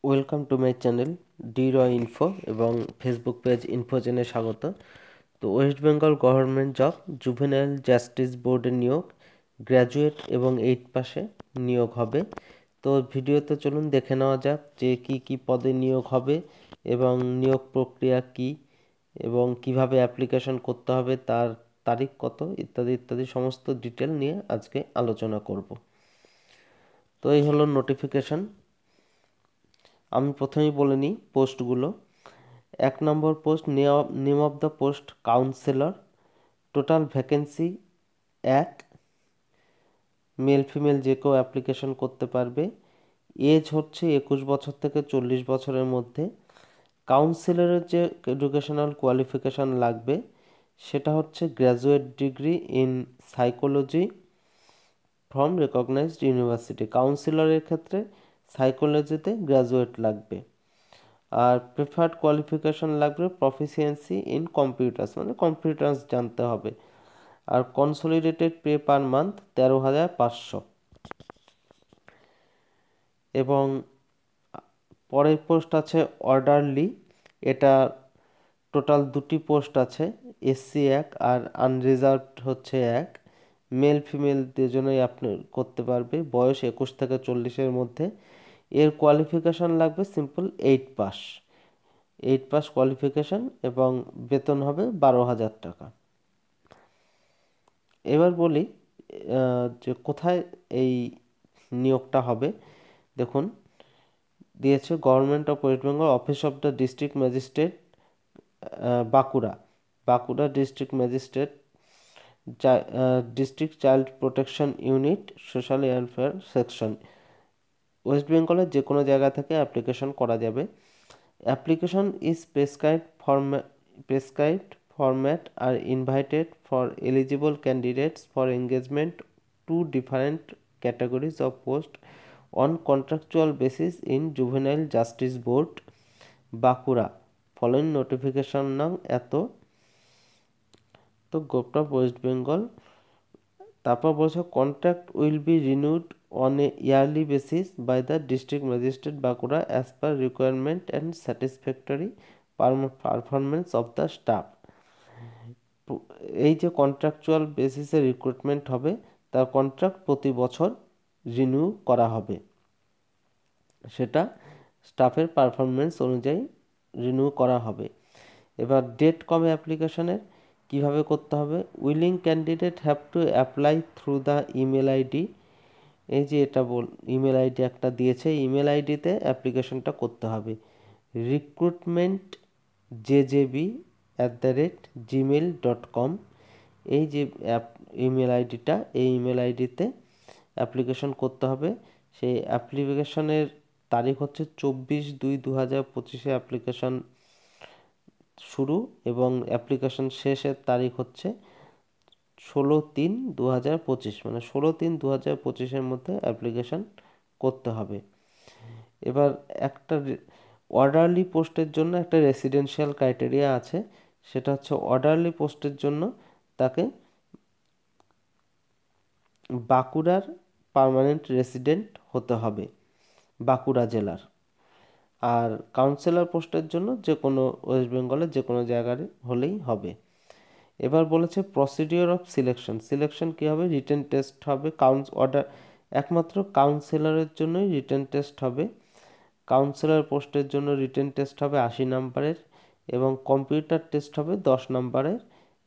Welcome to my channel D Roy info এবং Facebook page ইনফোজেনে স্বাগত। তো West Bengal government job juvenile justice বোর্ডের নিয়োগ গ্র্যাজুয়েট এবং 8 পাশে নিয়োগ হবে। তো ভিডিওতে চলুন দেখে নেওয়া যাক যে কি পদে নিয়োগ হবে এবং নিয়োগ প্রক্রিয়া কি এবং কিভাবে অ্যাপ্লিকেশন করতে হবে, তার তারিখ কত ইত্যাদি ইত্যাদি সমস্ত ডিটেল নিয়ে আজকে আলোচনা করব। তো এই হলো নোটিফিকেশন। আমি প্রথমেই বলে নিই পোস্টগুলো। 1 number post, name of the post counsellor. Total vacancy 1, male female যে কেউ অ্যাপ্লিকেশন করতে পারবে। এজ হচ্ছে 21 বছর থেকে 40 বছরের মধ্যে। কাউন্সিলরের যে এডুকেশনাল কোয়ালিফিকেশান লাগবে সেটা হচ্ছে graduate degree in psychology from recognized university. কাউন্সিলরের ক্ষেত্রে সাইকোলজিতে গ্র্যাজুয়েট লাগবে। আর প্রেফার্ড কোয়ালিফিকেশন লাগবে প্রফিসিয়েন্সি ইন কম্পিউটার্স, মানে কম্পিউটার্স জানতে হবে। আর কনসোলিডেটেড পে পার মান্থ 13,500। এবং পরের পোস্ট আছে অর্ডারলি। এটা টোটাল 2টি পোস্ট আছে, এসসি 1 আর আনরিজার্ভড হচ্ছে 1। মেল ফিমেল দুজনেই আপনি করতে পারবে। বয়স 21 থেকে 40-এর মধ্যে। এর কোয়ালিফিকেশন লাগবে সিম্পল 8 পাস। 8 পাস কোয়ালিফিকেশন এবং বেতন হবে 12,000 টাকা। এবার বলি যে কোথায় এই নিয়োগটা হবে। দেখুন, দিয়েছে government of West Bengal, office of the district magistrate, Bankura district magistrate, district child protection unit, social welfare section. West বেঙ্গলের যে কোনো জায়গা থেকে অ্যাপ্লিকেশন করা যাবে। Application is prescribed format are invited for eligible candidates for engagement to different categories of post on contractual basis in Juvenile Justice Board, Bakura, following notification nang eto। তো গোপটা West Bengal. তারপর বলছে contract will be renewed on a yearly basis by the district magistrate Bankura as per requirement and satisfactory performance of the staff. এই যে contractual বেসিসে recruitment হবে, তার contract প্রতি বছর রিনিউ করা হবে। সেটা স্টাফের পারফরমেন্স অনুযায়ী রিনিউ করা হবে। এবার ডেট কবে অ্যাপ্লিকেশনের, কিভাবে করতে হবে। Willing candidate have to apply through the email ID. এই যে এটা ইমেল আইডি একটা দিয়েছে, ইমেল আইডিতে অ্যাপ্লিকেশনটা করতে হবে। রিক্রুটমেন্ট jjb@gmail.com, এই যে ইমেল আইডিটা, এই ইমেল আইডিতে অ্যাপ্লিকেশন করতে হবে। সেই অ্যাপ্লিকেশনের তারিখ হচ্ছে 24/2/2025 অ্যাপ্লিকেশন শুরু এবং অ্যাপ্লিকেশন শেষের তারিখ হচ্ছে 16/3/2025, মানে 16/3/2025-এর মধ্যে অ্যাপ্লিকেশন করতে হবে। এবার একটা অর্ডারলি পোস্টের জন্য একটা রেসিডেন্সিয়াল ক্রাইটেরিয়া আছে। সেটা হচ্ছে অর্ডারলি পোস্টের জন্য তাকে বাঁকুড়ার পার্মানেন্ট রেসিডেন্ট হতে হবে, বাঁকুড়া জেলার। আর কাউন্সিলর পোস্টের জন্য যে কোনো ওয়েস্ট বেঙ্গলের যে কোনো জায়গার হলেই হবে। এবার বলেছে প্রসিডিওর অফ সিলেকশন কী হবে। রিটেন টেস্ট হবে। একমাত্র কাউন্সিলরের জন্যই রিটেন টেস্ট হবে। কাউন্সিলর পোস্টের জন্য রিটেন টেস্ট হবে 80 নম্বরের এবং কম্পিউটার টেস্ট হবে 10 নম্বরের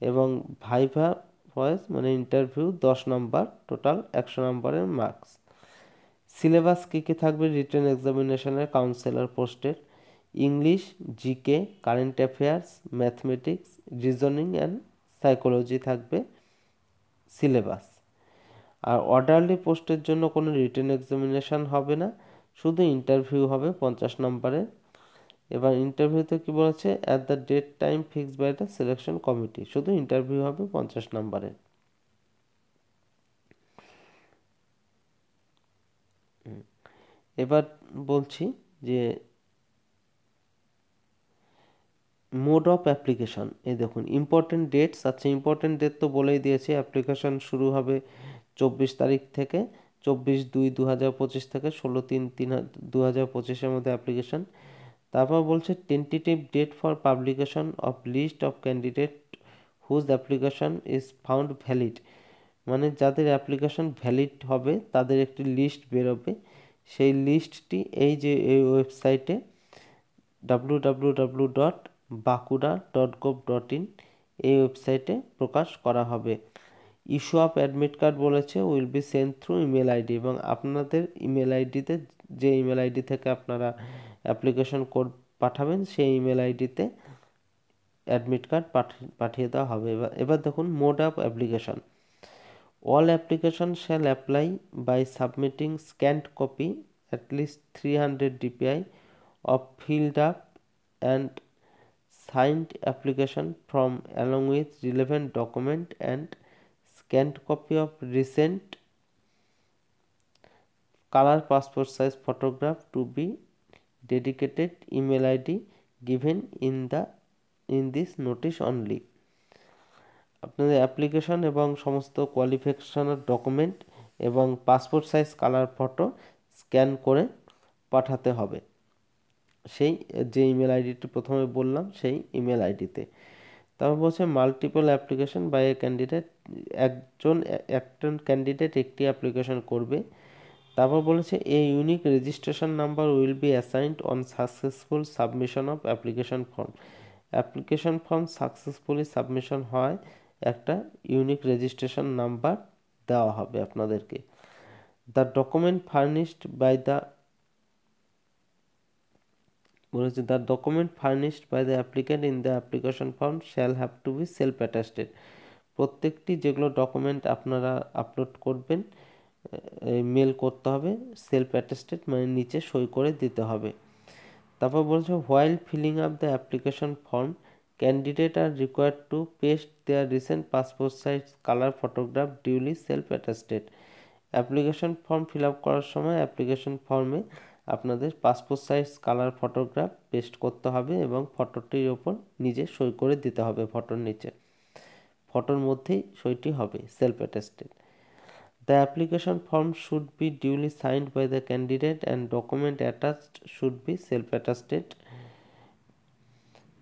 এবং ভাইভা ভয়েস মানে ইন্টারভিউ 10 নম্বর, টোটাল 100 নম্বরের মার্কস। সিলেবাস কী কী থাকবে রিটেন এক্সামিনেশনের কাউন্সিলর পোস্টের। English, GK, current affairs, mathematics, reasoning and psychology থাকবে সিলেবাস। আর অর্ডারলি পোস্টের জন্য কোনো রিটেন এক্সামিনেশন হবে না, শুধু ইন্টারভিউ হবে 50 নম্বরের। এবার ইন্টারভিউতে কি বলেছে, at the date time fixed by the selection committee, শুধু ইন্টারভিউ হবে 50 নম্বরের। এবার বলছি যে মোড অফ অ্যাপ্লিকেশন। এই দেখুন ইম্পর্টেন্ট ডেটস। আচ্ছা, ইম্পর্টেন্ট ডেট তো বলেই দিয়েছে, অ্যাপ্লিকেশন শুরু হবে 24 তারিখ থেকে 24/2/2025 থেকে 16/3/2025-এর মধ্যে অ্যাপ্লিকেশন। তারপর বলছে tentative date for publication of list of candidate whose application is found valid, মানে যাদের অ্যাপ্লিকেশন ভ্যালিড হবে তাদের একটি লিস্ট বেরোবে। সেই লিস্টটি এই ওয়েবসাইটে www.bakuda.gov.in এই ওয়েবসাইটে প্রকাশ করা হবে। ইস্যু অফ অ্যাডমিট কার্ড বলেছে will be send through email ID, এবং আপনাদের ইমেল আইডিতে, যে ইমেল আইডি থেকে আপনারা অ্যাপ্লিকেশন কোড পাঠাবেন সেই ইমেল আইডিতে অ্যাডমিট কার্ড পাঠিয়ে দেওয়া হবে। এবার দেখুন mode of application. All application shall apply by submitting scanned copy at least 300 dpi of filled up and signed application form along with relevant document and scanned copy of recent color passport size photograph to be dedicated email id given in this notice only। আপনাদের application এবং সমস্ত কোয়ালিফিকেশনের document এবং passport size colour photo scan করে পাঠাতে হবে সেই যে email আইডিটি প্রথমে বললাম সেই ইমেল আইডিতে। তারপর বলছে multiple application by a candidate, একজন ক্যান্ডিডেট একটি অ্যাপ্লিকেশন করবে। তারপর বলেছে a unique registration number will be assigned on successful submission of application form. Application form successfully submission হয় একটা ইউনিক রেজিস্ট্রেশন নাম্বার দেওয়া হবে আপনাদেরকে। The document furnished by the বলেছে the document furnished by the applicant in the application form shall have to be self attested. প্রত্যেকটি যেগুলো document আপনারা upload করবেন মেল করতে হবে সেলফ অ্যাটাস্টেড, মানে নিচে সই করে দিতে হবে। তারপর বলছে while filling up the application form candidate are required to paste their recent passport size colour photograph duly self attested. Application form fill up করার সময় অ্যাপ্লিকেশন ফর্মে আপনাদের passport size colour photograph paste করতে হবে এবং ফটোটির ওপর নিজে সই করে দিতে হবে। ফটোর নিচে, ফটোর মধ্যেই সইটি হবে self attested. The application form should be duly signed by the candidate and document attached should be self-attested।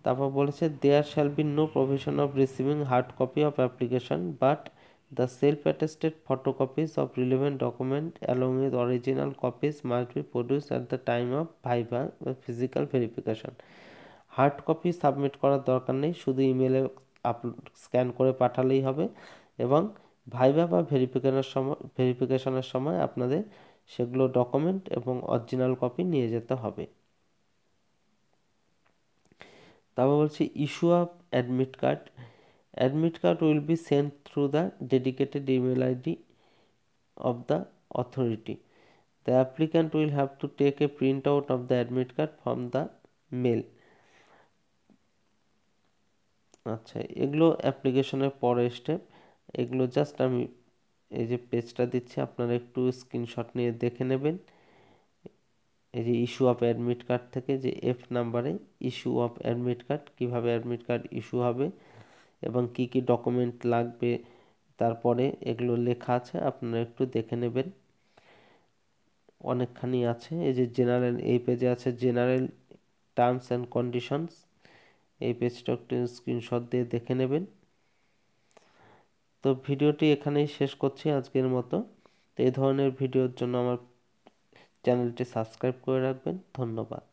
তারপর বলেছে there shall be no provision of receiving hard copy of application but the self-attested photocopies of relevant document along with original copies must be produced at the time of viva or physical verification। Hard copy submit করার দরকার নেই, শুধু ইমেলে scan করে পাঠালেই হবে এবং viva বা ভেরিফিকেশনের সময় আপনাদের সেগুলো ডকুমেন্ট এবং অরিজিনাল কপি নিয়ে যেতে হবে। তারপর বলছি issue of admit card. Admit card will be send through the dedicated email ID of the authority. The applicant will have to take a printout of the admit card from the mail। আচ্ছা, এগুলো অ্যাপ্লিকেশনের পরের step. এগুলো just আমি এই যে পেজটা দিচ্ছি আপনারা একটু স্ক্রিনশট নিয়ে দেখে নেবেন। এই যে ইস্যু অফ অ্যাডমিট কার্ড থেকে যে এফ নাম্বারে ইস্যু অফ অ্যাডমিট কার্ড, কীভাবে অ্যাডমিট কার্ড ইস্যু হবে এবং কি কি ডকুমেন্ট লাগবে তারপরে এগুলো লেখা আছে, আপনারা একটু দেখে নেবেন। অনেকখানি আছে। এই যে জেনারেল, এই পেজে আছে জেনারেল টার্মস অ্যান্ড কন্ডিশনস, এই পেজটা একটু স্ক্রিনশট দিয়ে দেখে নেবেন। তো ভিডিওটি এখানেই শেষ করছি আজকের মতো। তো এই ধরনের ভিডিওর জন্য আমার চ্যানেলটি সাবস্ক্রাইব করে রাখবেন। ধন্যবাদ।